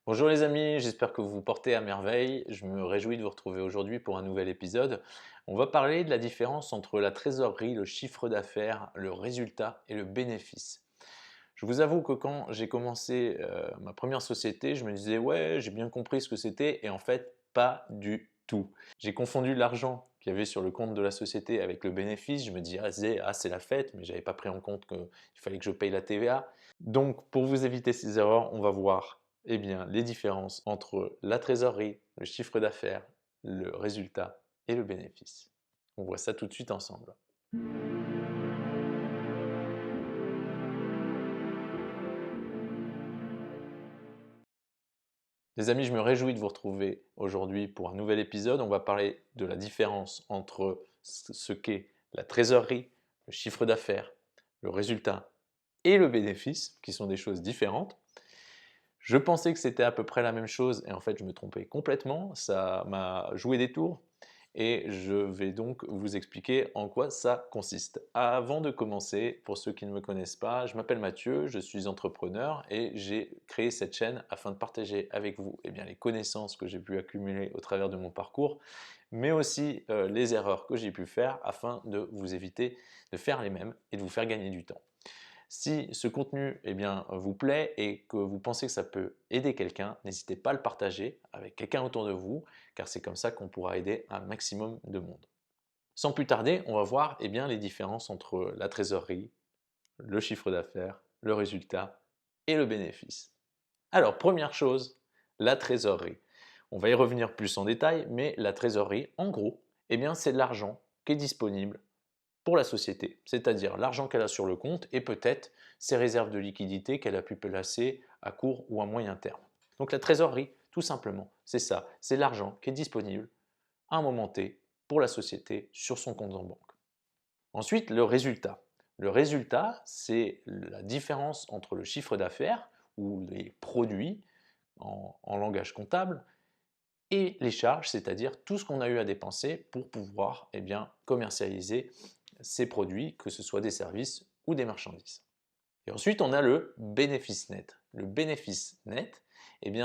Bonjour les amis, j'espère que vous vous portez à merveille. Je me réjouis de vous retrouver aujourd'hui pour un nouvel épisode. On va parler de la différence entre la trésorerie, le chiffre d'affaires, le résultat et le bénéfice. Je vous avoue que quand j'ai commencé ma première société, je me disais ouais, j'ai bien compris ce que c'était et en fait pas du tout. J'ai confondu l'argent qu'il y avait sur le compte de la société avec le bénéfice. Je me disais c'est la fête, mais j'avais pas pris en compte qu'il fallait que je paye la TVA. Donc pour vous éviter ces erreurs, on va voir les différences entre la trésorerie, le chiffre d'affaires, le résultat et le bénéfice. On voit ça tout de suite ensemble. Les amis, je me réjouis de vous retrouver aujourd'hui pour un nouvel épisode. On va parler de la différence entre ce qu'est la trésorerie, le chiffre d'affaires, le résultat et le bénéfice, qui sont des choses différentes. Je pensais que c'était à peu près la même chose et en fait je me trompais complètement. Ça m'a joué des tours et je vais donc vous expliquer en quoi ça consiste. Avant de commencer, pour ceux qui ne me connaissent pas, je m'appelle Mathieu, je suis entrepreneur et j'ai créé cette chaîne afin de partager avec vous les connaissances que j'ai pu accumuler au travers de mon parcours, mais aussi les erreurs que j'ai pu faire afin de vous éviter de faire les mêmes et de vous faire gagner du temps. Si ce contenu vous plaît et que vous pensez que ça peut aider quelqu'un, n'hésitez pas à le partager avec quelqu'un autour de vous, car c'est comme ça qu'on pourra aider un maximum de monde. Sans plus tarder, on va voir les différences entre la trésorerie, le chiffre d'affaires, le résultat et le bénéfice. Alors, première chose, la trésorerie. On va y revenir plus en détail, mais la trésorerie, en gros, c'est de l'argent qui est disponible pour la société, c'est-à-dire l'argent qu'elle a sur le compte et peut-être ses réserves de liquidité qu'elle a pu placer à court ou à moyen terme. Donc la trésorerie, tout simplement, c'est ça, c'est l'argent qui est disponible à un moment T pour la société sur son compte en banque. Ensuite, le résultat. Le résultat, c'est la différence entre le chiffre d'affaires ou les produits en langage comptable et les charges, c'est-à-dire tout ce qu'on a eu à dépenser pour pouvoir commercialiser ces produits, que ce soit des services ou des marchandises. Et ensuite, on a le bénéfice net. Le bénéfice net,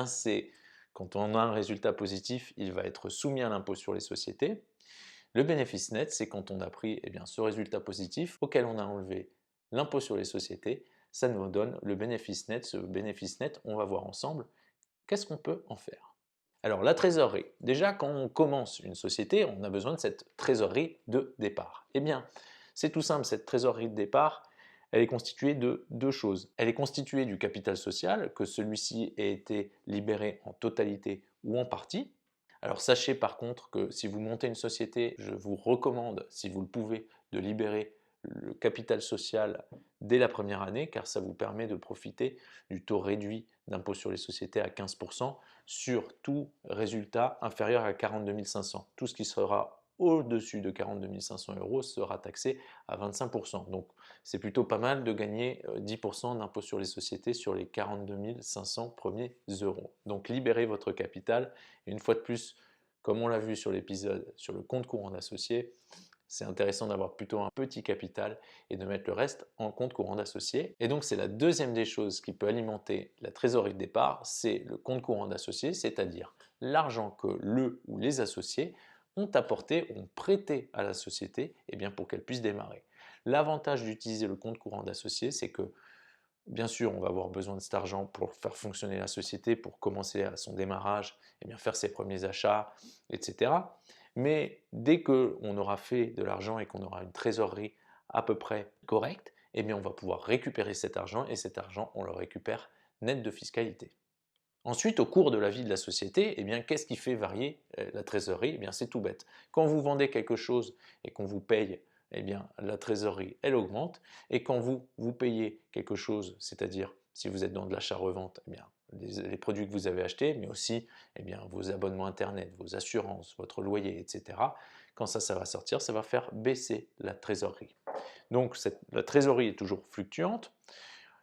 c'est quand on a un résultat positif, il va être soumis à l'impôt sur les sociétés. Le bénéfice net, c'est quand on a pris ce résultat positif auquel on a enlevé l'impôt sur les sociétés, ça nous donne le bénéfice net. Ce bénéfice net, on va voir ensemble qu'est-ce qu'on peut en faire. Alors la trésorerie, déjà quand on commence une société, on a besoin de cette trésorerie de départ. C'est tout simple, cette trésorerie de départ, elle est constituée de deux choses. Elle est constituée du capital social, que celui-ci ait été libéré en totalité ou en partie. Alors sachez par contre que si vous montez une société, je vous recommande, si vous le pouvez, de libérer le capital social dès la première année, car ça vous permet de profiter du taux réduit d'impôt sur les sociétés à 15% sur tout résultat inférieur à 42 500. Tout ce qui sera au-dessus de 42 500 euros sera taxé à 25%. Donc c'est plutôt pas mal de gagner 10% d'impôt sur les sociétés sur les 42 500 premiers euros. Donc libérez votre capital et une fois de plus, comme on l'a vu sur l'épisode sur le compte courant d'associé, c'est intéressant d'avoir plutôt un petit capital et de mettre le reste en compte courant d'associé. Et donc c'est la deuxième des choses qui peut alimenter la trésorerie de départ, c'est le compte courant d'associé, c'est-à-dire l'argent que le ou les associés ont apporté, ont prêté à la société pour qu'elle puisse démarrer. L'avantage d'utiliser le compte courant d'associé, c'est que bien sûr, on va avoir besoin de cet argent pour faire fonctionner la société, pour commencer à son démarrage, faire ses premiers achats, etc. Mais dès qu'on aura fait de l'argent et qu'on aura une trésorerie à peu près correcte, on va pouvoir récupérer cet argent et cet argent, on le récupère net de fiscalité. Ensuite, au cours de la vie de la société, qu'est-ce qui fait varier la trésorerie? C'est tout bête. Quand vous vendez quelque chose et qu'on vous paye, la trésorerie, elle augmente. Et quand vous payez quelque chose, c'est-à-dire si vous êtes dans de l'achat-revente, les produits que vous avez achetés, mais aussi vos abonnements Internet, vos assurances, votre loyer, etc. Quand ça va sortir, ça va faire baisser la trésorerie. Donc la trésorerie est toujours fluctuante.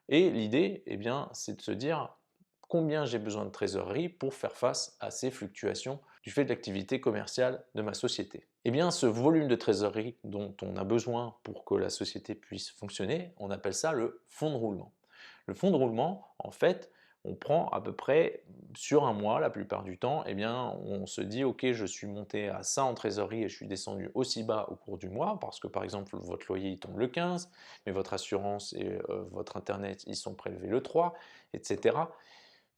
Et l'idée, c'est de se dire combien j'ai besoin de trésorerie pour faire face à ces fluctuations du fait de l'activité commerciale de ma société. Ce volume de trésorerie dont on a besoin pour que la société puisse fonctionner, on appelle ça le fonds de roulement. Le fonds de roulement, en fait, on prend à peu près sur un mois, la plupart du temps, eh bien, on se dit: «OK, je suis monté à ça en trésorerie et je suis descendu aussi bas au cours du mois», parce que, par exemple, votre loyer, il tombe le 15, mais votre assurance et votre internet, ils sont prélevés le 3, et cetera.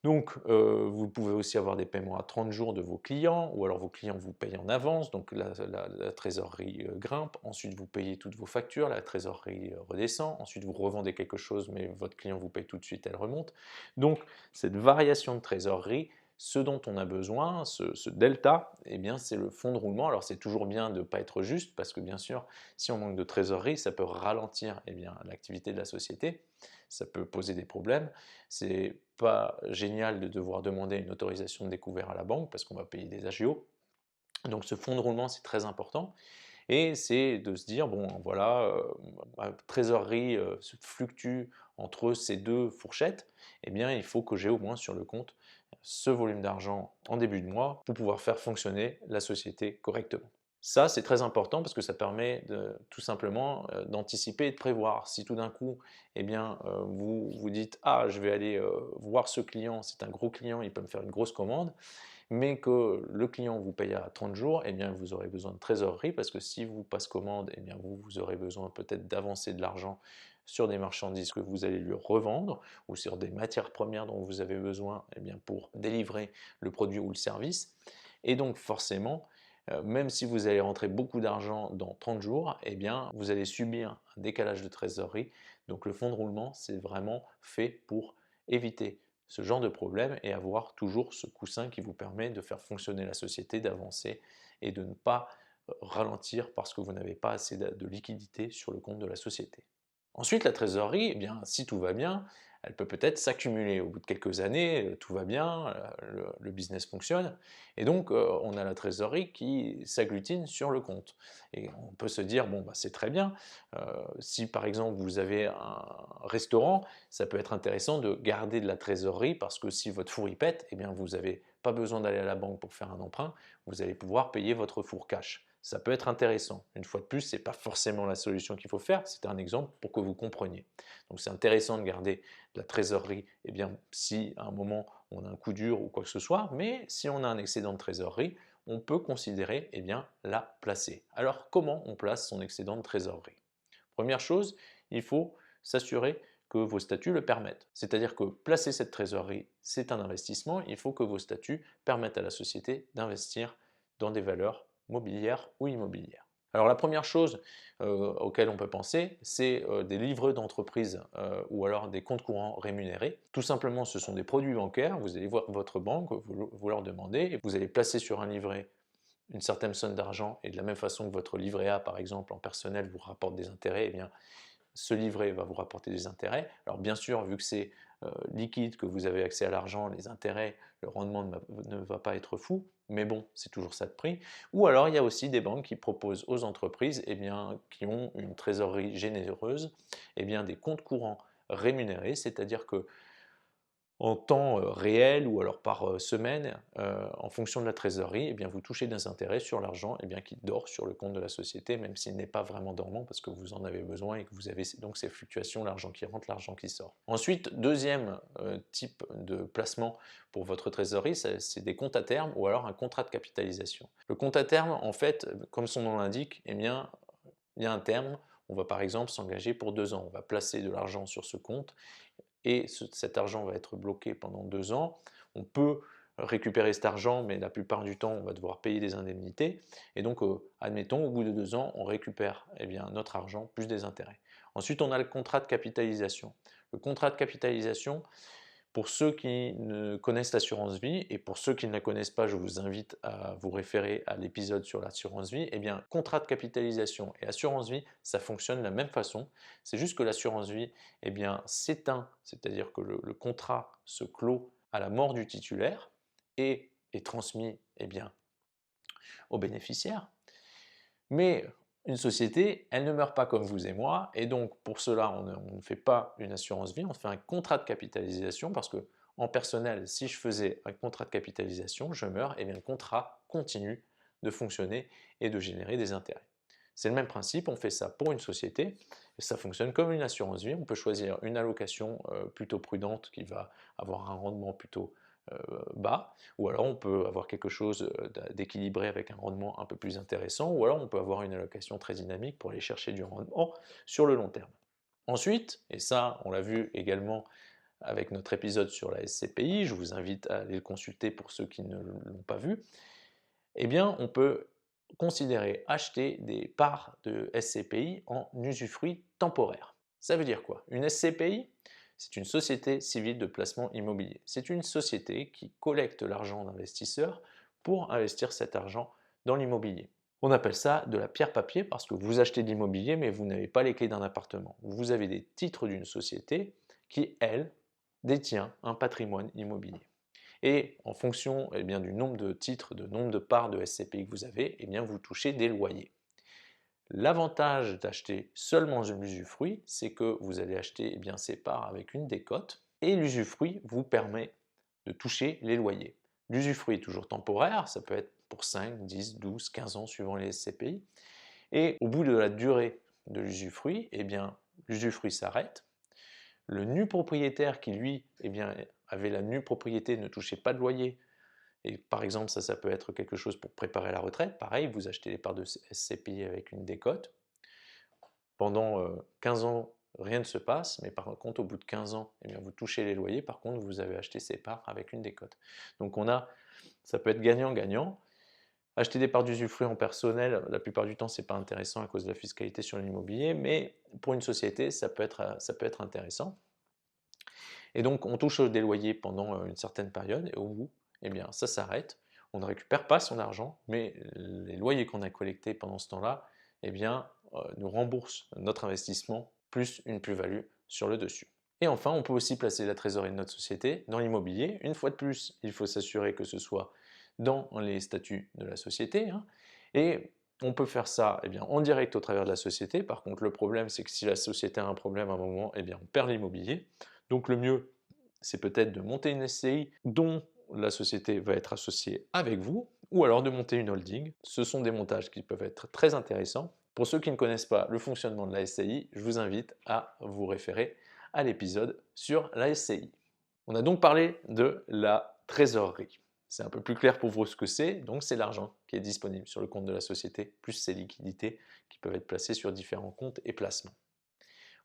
Donc, vous pouvez aussi avoir des paiements à 30 jours de vos clients, ou alors vos clients vous payent en avance, donc la trésorerie grimpe. Ensuite, vous payez toutes vos factures, la trésorerie redescend. Ensuite, vous revendez quelque chose, mais votre client vous paye tout de suite, elle remonte. Donc, cette variation de trésorerie, ce dont on a besoin, ce delta, eh bien, c'est le fonds de roulement. Alors, c'est toujours bien de ne pas être juste, parce que bien sûr, si on manque de trésorerie, ça peut ralentir eh bien, l'activité de la société, ça peut poser des problèmes. C'est pas génial de devoir demander une autorisation de découvert à la banque parce qu'on va payer des agios. Donc ce fonds de roulement, c'est très important. Et c'est de se dire, bon voilà, ma trésorerie se fluctue entre ces deux fourchettes, eh bien il faut que j'ai au moins sur le compte ce volume d'argent en début de mois pour pouvoir faire fonctionner la société correctement. Ça, c'est très important parce que ça permet tout simplement d'anticiper et de prévoir. Si tout d'un coup, eh bien, vous vous dites: «Ah, je vais aller voir ce client, c'est un gros client, il peut me faire une grosse commande», mais que le client vous paye à 30 jours, eh bien, vous aurez besoin de trésorerie parce que si vous passe commande, eh bien, vous aurez besoin peut-être d'avancer de l'argent sur des marchandises que vous allez lui revendre ou sur des matières premières dont vous avez besoin eh bien, pour délivrer le produit ou le service. Et donc forcément, même si vous allez rentrer beaucoup d'argent dans 30 jours, eh bien, vous allez subir un décalage de trésorerie. Donc le fonds de roulement, c'est vraiment fait pour éviter ce genre de problème et avoir toujours ce coussin qui vous permet de faire fonctionner la société, d'avancer et de ne pas ralentir parce que vous n'avez pas assez de liquidité sur le compte de la société. Ensuite, la trésorerie, eh bien, si tout va bien, elle peut peut-être s'accumuler. Au bout de quelques années, tout va bien, le business fonctionne, et donc on a la trésorerie qui s'agglutine sur le compte. Et on peut se dire, bon, bah, c'est très bien, si par exemple vous avez un restaurant, ça peut être intéressant de garder de la trésorerie parce que si votre four y pète, eh bien, vous n'avez pas besoin d'aller à la banque pour faire un emprunt, vous allez pouvoir payer votre four cash. Ça peut être intéressant. Une fois de plus, ce n'est pas forcément la solution qu'il faut faire, c'est un exemple pour que vous compreniez. Donc c'est intéressant de garder de la trésorerie, eh bien, si à un moment on a un coup dur ou quoi que ce soit, mais si on a un excédent de trésorerie, on peut considérer eh bien, la placer. Alors comment on place son excédent de trésorerie? Première chose, il faut s'assurer que vos statuts le permettent. C'est-à-dire que placer cette trésorerie, c'est un investissement, il faut que vos statuts permettent à la société d'investir dans des valeurs mobilières ou immobilières. Alors la première chose auquel on peut penser, c'est des livrets d'entreprise ou alors des comptes courants rémunérés. Tout simplement, ce sont des produits bancaires, vous allez voir votre banque, vous leur demandez, et vous allez placer sur un livret une certaine somme d'argent, et de la même façon que votre livret A, par exemple, en personnel, vous rapporte des intérêts, eh bien, ce livret va vous rapporter des intérêts. Alors bien sûr, vu que c'est liquide, que vous avez accès à l'argent, les intérêts, le rendement ne va pas être fou, mais bon, c'est toujours ça de prix. Ou alors, il y a aussi des banques qui proposent aux entreprises, eh bien, qui ont une trésorerie généreuse, eh bien, des comptes courants rémunérés, c'est-à-dire que en temps réel ou alors par semaine, en fonction de la trésorerie, eh bien, vous touchez des intérêts sur l'argent eh bien, qui dort sur le compte de la société, même s'il n'est pas vraiment dormant parce que vous en avez besoin et que vous avez donc ces fluctuations, l'argent qui rentre, l'argent qui sort. Ensuite, deuxième type de placement pour votre trésorerie, c'est des comptes à terme ou alors un contrat de capitalisation. Le compte à terme, en fait, comme son nom l'indique, eh bien, il y a un terme. On va par exemple s'engager pour 2 ans. On va placer de l'argent sur ce compte et cet argent va être bloqué pendant 2 ans. On peut récupérer cet argent, mais la plupart du temps, on va devoir payer des indemnités. Et donc, admettons, au bout de 2 ans, on récupère eh bien, notre argent plus des intérêts. Ensuite, on a le contrat de capitalisation. Le contrat de capitalisation, pour ceux qui ne connaissent l'assurance vie, et pour ceux qui ne la connaissent pas, je vous invite à vous référer à l'épisode sur l'assurance vie, eh bien, contrat de capitalisation et assurance vie, ça fonctionne de la même façon. C'est juste que l'assurance vie eh bien, s'éteint, c'est-à-dire que le contrat se clôt à la mort du titulaire et est transmis eh bien, aux bénéficiaires. Mais une société, elle ne meurt pas comme vous et moi, et donc pour cela, on ne fait pas une assurance vie, on fait un contrat de capitalisation, parce que en personnel, si je faisais un contrat de capitalisation, je meurs, et bien le contrat continue de fonctionner et de générer des intérêts. C'est le même principe, on fait ça pour une société, et ça fonctionne comme une assurance vie. On peut choisir une allocation plutôt prudente qui va avoir un rendement plutôt bas, ou alors on peut avoir quelque chose d'équilibré avec un rendement un peu plus intéressant, ou alors on peut avoir une allocation très dynamique pour aller chercher du rendement sur le long terme. Ensuite, et ça on l'a vu également avec notre épisode sur la SCPI, je vous invite à aller le consulter pour ceux qui ne l'ont pas vu, eh bien on peut considérer acheter des parts de SCPI en usufruit temporaire. Ça veut dire quoi? Une SCPI, c'est une société civile de placement immobilier. C'est une société qui collecte l'argent d'investisseurs pour investir cet argent dans l'immobilier. On appelle ça de la pierre papier parce que vous achetez de l'immobilier mais vous n'avez pas les clés d'un appartement. Vous avez des titres d'une société qui, elle, détient un patrimoine immobilier. Et en fonction bien, du nombre de titres, du nombre de parts de SCPI que vous avez, bien, vous touchez des loyers. L'avantage d'acheter seulement l'usufruit, c'est que vous allez acheter bien, ces parts avec une décote et l'usufruit vous permet de toucher les loyers. L'usufruit est toujours temporaire, ça peut être pour 5, 10, 12, 15 ans suivant les SCPI. Et au bout de la durée de l'usufruit, l'usufruit s'arrête. Le nu propriétaire qui, lui, avait la nue propriété, ne touchait pas de loyer, et par exemple, ça peut être quelque chose pour préparer la retraite, pareil, vous achetez les parts de SCPI avec une décote. Pendant 15 ans, rien ne se passe, mais par contre, au bout de 15 ans, vous touchez les loyers, par contre, vous avez acheté ces parts avec une décote. Donc ça peut être gagnant-gagnant. Acheter des parts d'usufruit en personnel, la plupart du temps, ce n'est pas intéressant à cause de la fiscalité sur l'immobilier, mais pour une société, ça peut être intéressant. Et donc, on touche des loyers pendant une certaine période, et au bout, ça s'arrête. On ne récupère pas son argent, mais les loyers qu'on a collectés pendant ce temps-là, nous remboursent notre investissement plus une plus-value sur le dessus. Et enfin, on peut aussi placer la trésorerie de notre société dans l'immobilier. Une fois de plus, il faut s'assurer que ce soit dans les statuts de la société. Et on peut faire ça en direct au travers de la société. Par contre, le problème, c'est que si la société a un problème à un moment, on perd l'immobilier. Donc le mieux, c'est peut-être de monter une SCI dont la société va être associée avec vous, ou alors de monter une holding. Ce sont des montages qui peuvent être très intéressants. Pour ceux qui ne connaissent pas le fonctionnement de la SCI, je vous invite à vous référer à l'épisode sur la SCI. On a donc parlé de la trésorerie. C'est un peu plus clair pour vous ce que c'est, donc c'est l'argent qui est disponible sur le compte de la société, plus ses liquidités qui peuvent être placées sur différents comptes et placements.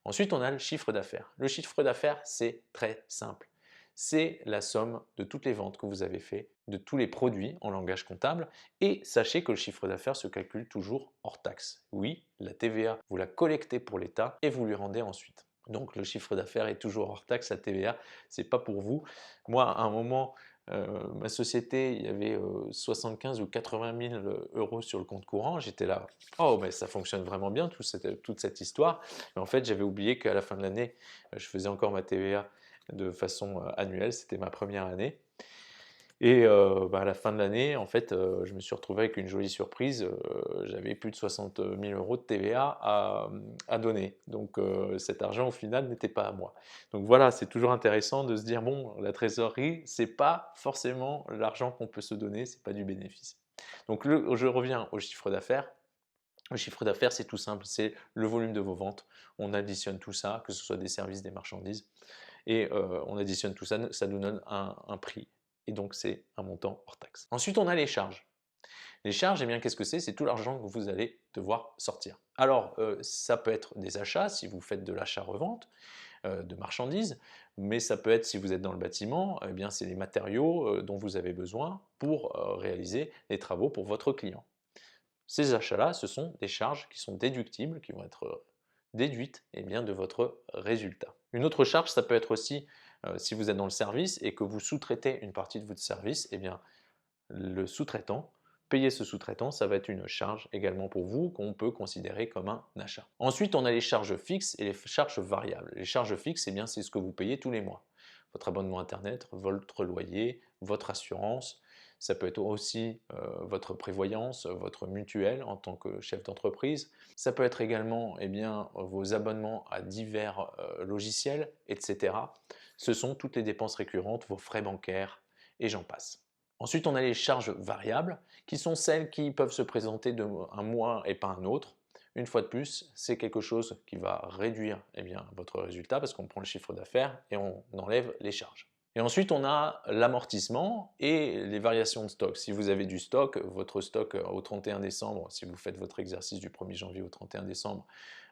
Ensuite, on a le chiffre d'affaires. Le chiffre d'affaires, c'est très simple. C'est la somme de toutes les ventes que vous avez faites, de tous les produits en langage comptable. Et sachez que le chiffre d'affaires se calcule toujours hors taxe. Oui, la TVA, vous la collectez pour l'État et vous lui rendez ensuite. Donc le chiffre d'affaires est toujours hors taxe, la TVA, ce n'est pas pour vous. Moi, à un moment, ma société, il y avait 75 ou 80 000 euros sur le compte courant. J'étais là, oh, mais ça fonctionne vraiment bien, toute cette histoire. Mais en fait, j'avais oublié qu'à la fin de l'année, je faisais encore ma TVA de façon annuelle. C'était ma première année. Et à la fin de l'année, en fait, je me suis retrouvé avec une jolie surprise. J'avais plus de 60 000 euros de TVA à donner. Donc cet argent, au final, n'était pas à moi. Donc voilà, c'est toujours intéressant de se dire, bon, la trésorerie, c'est pas forcément l'argent qu'on peut se donner, c'est pas du bénéfice. Donc je reviens au chiffre d'affaires. Le chiffre d'affaires, c'est tout simple, c'est le volume de vos ventes. On additionne tout ça, que ce soit des services, des marchandises, et on additionne tout ça, ça nous donne un prix. Et donc, c'est un montant hors taxe. Ensuite, on a les charges. Les charges, qu'est-ce que c'est? C'est tout l'argent que vous allez devoir sortir. Alors, ça peut être des achats, si vous faites de l'achat-revente de marchandises, mais ça peut être, si vous êtes dans le bâtiment, c'est les matériaux dont vous avez besoin pour réaliser les travaux pour votre client. Ces achats-là, ce sont des charges qui sont déductibles, qui vont être déduites de votre résultat. Une autre charge, ça peut être aussi, si vous êtes dans le service et que vous sous-traitez une partie de votre service, le sous-traitant, payer ce sous-traitant, ça va être une charge également pour vous qu'on peut considérer comme un achat. Ensuite, on a les charges fixes et les charges variables. Les charges fixes, c'est ce que vous payez tous les mois. Votre abonnement Internet, votre loyer, votre assurance. Ça peut être aussi votre prévoyance, votre mutuelle en tant que chef d'entreprise. Ça peut être également vos abonnements à divers logiciels, etc. Ce sont toutes les dépenses récurrentes, vos frais bancaires et j'en passe. Ensuite, on a les charges variables qui sont celles qui peuvent se présenter d'un mois et pas un autre. une fois de plus, c'est quelque chose qui va réduire votre résultat parce qu'on prend le chiffre d'affaires et on enlève les charges. Et ensuite, on a l'amortissement et les variations de stock. Si vous avez du stock, votre stock au 31 décembre, si vous faites votre exercice du 1er janvier au 31 décembre,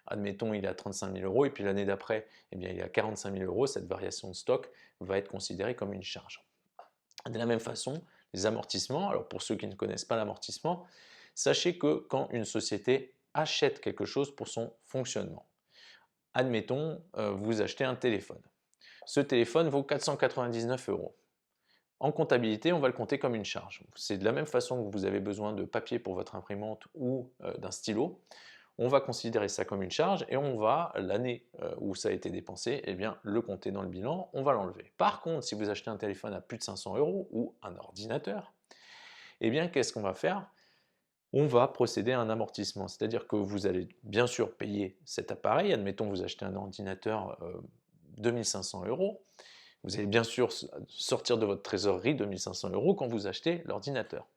admettons il est à 35 000 euros et puis l'année d'après, il est à 45 000 euros, cette variation de stock va être considérée comme une charge. De la même façon, les amortissements, alors pour ceux qui ne connaissent pas l'amortissement, sachez que quand une société achète quelque chose pour son fonctionnement, admettons, vous achetez un téléphone. Ce téléphone vaut 499 euros. En comptabilité, on va le compter comme une charge. C'est de la même façon que vous avez besoin de papier pour votre imprimante ou d'un stylo. On va considérer ça comme une charge et on va, l'année où ça a été dépensé, le compter dans le bilan, on va l'enlever. Par contre, si vous achetez un téléphone à plus de 500 euros ou un ordinateur, qu'est-ce qu'on va faire? On va procéder à un amortissement, c'est-à-dire que vous allez bien sûr payer cet appareil, admettons vous achetez un ordinateur 2500 euros, vous allez bien sûr sortir de votre trésorerie 2500 euros quand vous achetez l'ordinateur.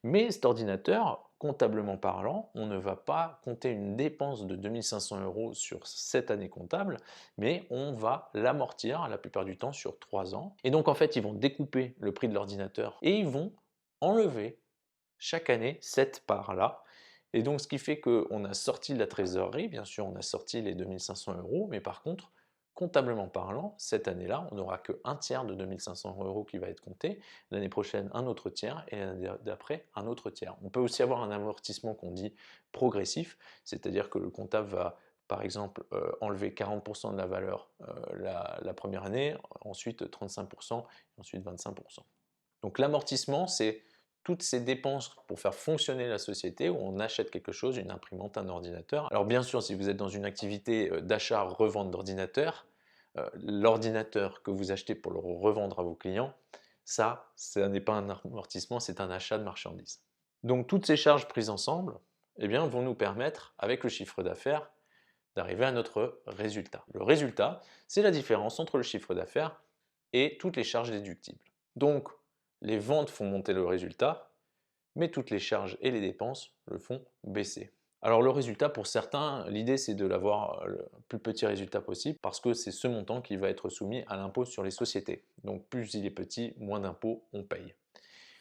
Mais cet ordinateur, comptablement parlant, on ne va pas compter une dépense de 2500 euros sur cette année comptable, mais on va l'amortir la plupart du temps sur 3 ans. Et donc en fait, ils vont découper le prix de l'ordinateur et ils vont enlever chaque année cette part-là. Et donc ce qui fait qu'on a sorti de la trésorerie, bien sûr on a sorti les 2500 euros, mais par contre, comptablement parlant, cette année-là, on n'aura qu'un tiers de 2500 euros qui va être compté, l'année prochaine un autre tiers et l'année d'après un autre tiers. On peut aussi avoir un amortissement qu'on dit progressif, c'est-à-dire que le comptable va par exemple enlever 40% de la valeur la première année, ensuite 35%, ensuite 25%. Donc l'amortissement, c'est toutes ces dépenses pour faire fonctionner la société où on achète quelque chose, une imprimante, un ordinateur. Alors bien sûr, si vous êtes dans une activité d'achat-revente d'ordinateur, l'ordinateur que vous achetez pour le revendre à vos clients, ça n'est pas un amortissement, c'est un achat de marchandises. Donc toutes ces charges prises ensemble vont nous permettre, avec le chiffre d'affaires, d'arriver à notre résultat. Le résultat, c'est la différence entre le chiffre d'affaires et toutes les charges déductibles. Donc, les ventes font monter le résultat, mais toutes les charges et les dépenses le font baisser. Alors le résultat, pour certains, l'idée c'est de l'avoir le plus petit résultat possible parce que c'est ce montant qui va être soumis à l'impôt sur les sociétés. Donc plus il est petit, moins d'impôts on paye.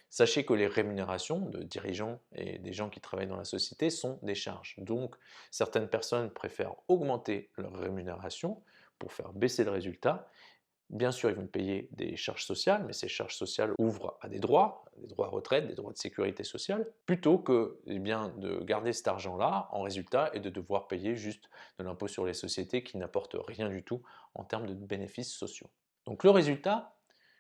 Sachez que les rémunérations de dirigeants et des gens qui travaillent dans la société sont des charges. Donc certaines personnes préfèrent augmenter leur rémunération pour faire baisser le résultat. Bien sûr, ils vont payer des charges sociales, mais ces charges sociales ouvrent à des droits retraite, des droits de sécurité sociale, plutôt que de garder cet argent-là en résultat et de devoir payer juste de l'impôt sur les sociétés qui n'apporte rien du tout en termes de bénéfices sociaux. Donc le résultat,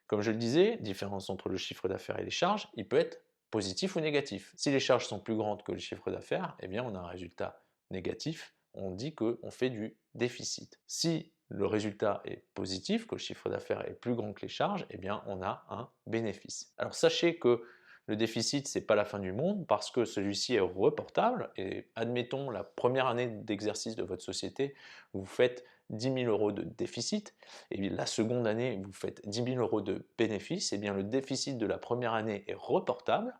comme je le disais, différence entre le chiffre d'affaires et les charges, il peut être positif ou négatif. Si les charges sont plus grandes que le chiffre d'affaires, on a un résultat négatif, on dit qu'on fait du déficit. Si le résultat est positif, que le chiffre d'affaires est plus grand que les charges, on a un bénéfice. Alors sachez que le déficit, ce n'est pas la fin du monde parce que celui-ci est reportable et admettons la première année d'exercice de votre société, vous faites 10 000 euros de déficit et la seconde année, vous faites 10 000 euros de bénéfice, le déficit de la première année est reportable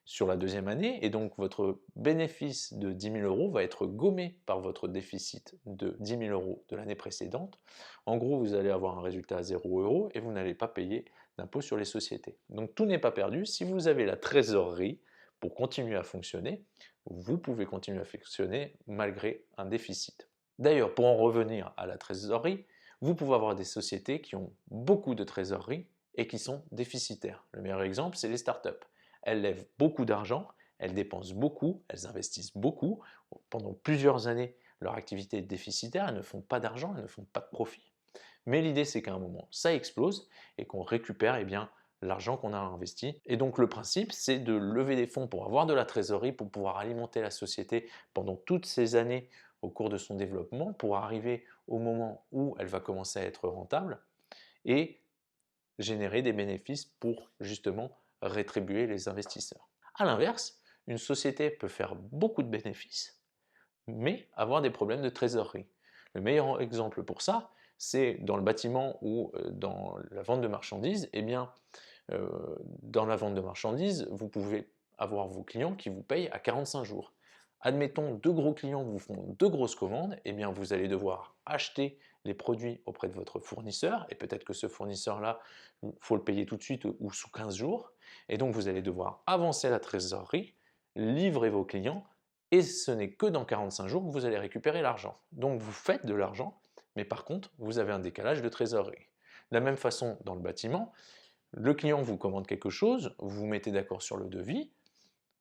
sur la deuxième année et donc votre bénéfice de 10 000 euros va être gommé par votre déficit de 10 000 euros de l'année précédente. En gros, vous allez avoir un résultat à 0 euros et vous n'allez pas payer d'impôt sur les sociétés. Donc tout n'est pas perdu. Si vous avez la trésorerie pour continuer à fonctionner, vous pouvez continuer à fonctionner malgré un déficit. D'ailleurs, pour en revenir à la trésorerie, vous pouvez avoir des sociétés qui ont beaucoup de trésorerie et qui sont déficitaires. Le meilleur exemple, c'est les startups. Elles lèvent beaucoup d'argent, elles dépensent beaucoup, elles investissent beaucoup. Pendant plusieurs années, leur activité est déficitaire, elles ne font pas d'argent, elles ne font pas de profit. Mais l'idée, c'est qu'à un moment, ça explose et qu'on récupère l'argent qu'on a investi. Et donc le principe, c'est de lever des fonds pour avoir de la trésorerie, pour pouvoir alimenter la société pendant toutes ces années au cours de son développement, pour arriver au moment où elle va commencer à être rentable et générer des bénéfices pour justement rétribuer les investisseurs. A l'inverse, une société peut faire beaucoup de bénéfices, mais avoir des problèmes de trésorerie. Le meilleur exemple pour ça, c'est dans le bâtiment ou dans la vente de marchandises. Dans la vente de marchandises, vous pouvez avoir vos clients qui vous payent à 45 jours. Admettons, deux gros clients vous font deux grosses commandes, eh bien vous allez devoir acheter les produits auprès de votre fournisseur, et peut-être que ce fournisseur-là, il faut le payer tout de suite ou sous 15 jours, et donc vous allez devoir avancer la trésorerie, livrer vos clients, et ce n'est que dans 45 jours que vous allez récupérer l'argent. Donc vous faites de l'argent, mais par contre, vous avez un décalage de trésorerie. De la même façon, dans le bâtiment, le client vous commande quelque chose, vous vous mettez d'accord sur le devis,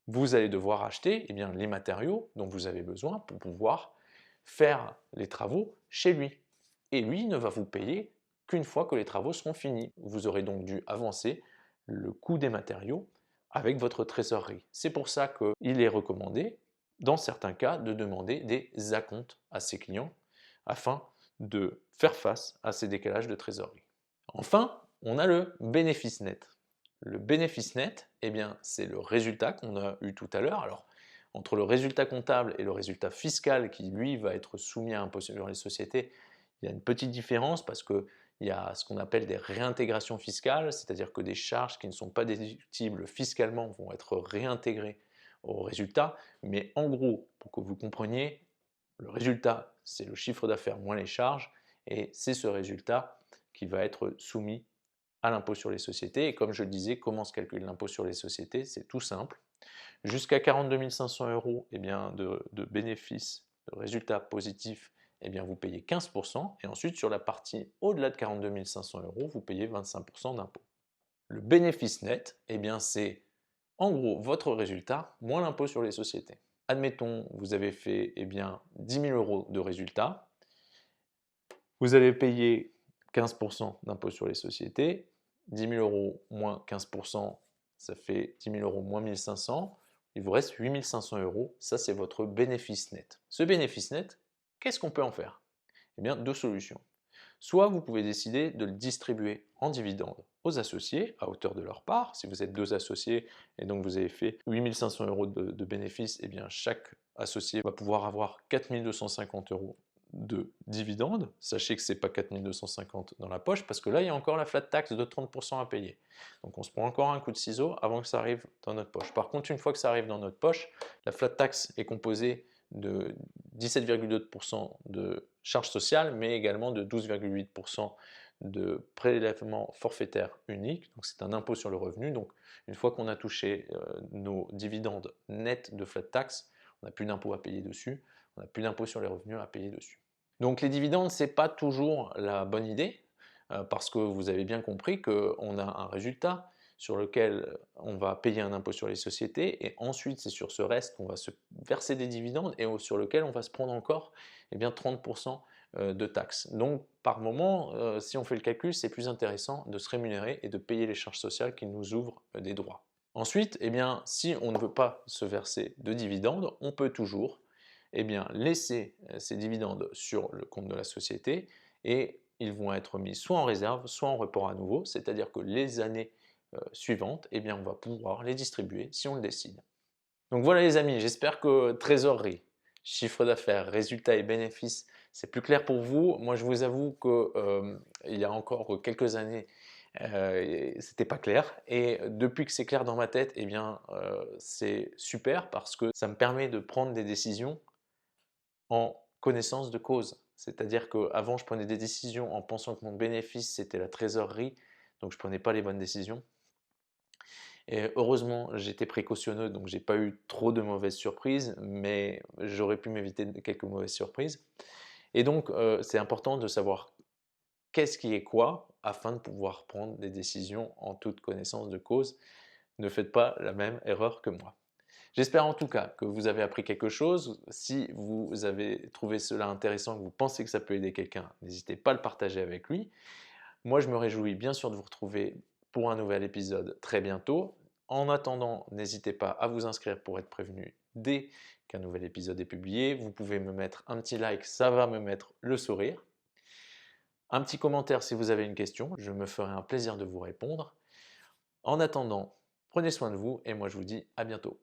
vous allez devoir acheter les matériaux dont vous avez besoin pour pouvoir faire les travaux chez lui. Et lui ne va vous payer qu'une fois que les travaux seront finis. Vous aurez donc dû avancer le coût des matériaux avec votre trésorerie. C'est pour ça qu'il est recommandé, dans certains cas, de demander des acomptes à ses clients afin de faire face à ces décalages de trésorerie. Enfin, on a le bénéfice net. Le bénéfice net, c'est le résultat qu'on a eu tout à l'heure. Alors, entre le résultat comptable et le résultat fiscal qui, lui, va être soumis à impôt sur les sociétés, il y a une petite différence parce qu'il y a ce qu'on appelle des réintégrations fiscales, c'est-à-dire que des charges qui ne sont pas déductibles fiscalement vont être réintégrées au résultat. Mais en gros, pour que vous compreniez, le résultat, c'est le chiffre d'affaires moins les charges, et c'est ce résultat qui va être soumis à l'impôt sur les sociétés. Et comme je le disais, comment se calcule l'impôt sur les sociétés? C'est tout simple. Jusqu'à 42 500 euros de bénéfices, de résultats positifs, vous payez 15%. Et ensuite, sur la partie au-delà de 42 500 euros, vous payez 25% d'impôt. Le bénéfice net, c'est en gros votre résultat moins l'impôt sur les sociétés. Admettons, vous avez fait 10 000 euros de résultat. Vous allez payer 15% d'impôt sur les sociétés. 10 000 euros moins 15%, ça fait 10 000 euros moins 1 500. Il vous reste 8 500 euros. Ça, c'est votre bénéfice net. Ce bénéfice net, qu'est-ce qu'on peut en faire? Deux solutions. Soit vous pouvez décider de le distribuer en dividendes aux associés à hauteur de leur part. Si vous êtes deux associés et donc vous avez fait 8 500 euros de bénéfices, chaque associé va pouvoir avoir 4 250 euros de dividendes. Sachez que ce n'est pas 4 250 dans la poche parce que là, il y a encore la flat tax de 30% à payer. Donc on se prend encore un coup de ciseau avant que ça arrive dans notre poche. Par contre, une fois que ça arrive dans notre poche, la flat tax est composée de 17,2% de charges sociales, mais également de 12,8% de prélèvement forfaitaire unique. Donc c'est un impôt sur le revenu. Donc une fois qu'on a touché nos dividendes nets de flat tax, on n'a plus d'impôt à payer dessus, on n'a plus d'impôt sur les revenus à payer dessus. Donc les dividendes, ce n'est pas toujours la bonne idée, parce que vous avez bien compris qu'on a un résultat sur lequel on va payer un impôt sur les sociétés, et ensuite c'est sur ce reste qu'on va se verser des dividendes et sur lequel on va se prendre encore 30% de taxes. Donc par moment, si on fait le calcul, c'est plus intéressant de se rémunérer et de payer les charges sociales qui nous ouvrent des droits. Ensuite, si on ne veut pas se verser de dividendes, on peut toujours laisser ces dividendes sur le compte de la société, et ils vont être mis soit en réserve, soit en report à nouveau, c'est-à-dire que les années suivantes, on va pouvoir les distribuer si on le décide. Donc voilà les amis, j'espère que trésorerie, chiffre d'affaires, résultats et bénéfices, c'est plus clair pour vous. Moi je vous avoue qu'il y a encore quelques années, c'était pas clair, et depuis que c'est clair dans ma tête, c'est super parce que ça me permet de prendre des décisions en connaissance de cause. C'est-à-dire qu'avant, je prenais des décisions en pensant que mon bénéfice, c'était la trésorerie, donc je ne prenais pas les bonnes décisions. Et heureusement, j'étais précautionneux, donc j'ai pas eu trop de mauvaises surprises, mais j'aurais pu m'éviter quelques mauvaises surprises. Et donc, c'est important de savoir qu'est-ce qui est quoi afin de pouvoir prendre des décisions en toute connaissance de cause. Ne faites pas la même erreur que moi. J'espère en tout cas que vous avez appris quelque chose. Si vous avez trouvé cela intéressant, que vous pensez que ça peut aider quelqu'un, n'hésitez pas à le partager avec lui. Moi, je me réjouis bien sûr de vous retrouver pour un nouvel épisode très bientôt. En attendant, n'hésitez pas à vous inscrire pour être prévenu dès qu'un nouvel épisode est publié. Vous pouvez me mettre un petit like, ça va me mettre le sourire. Un petit commentaire si vous avez une question, je me ferai un plaisir de vous répondre. En attendant, prenez soin de vous et moi je vous dis à bientôt.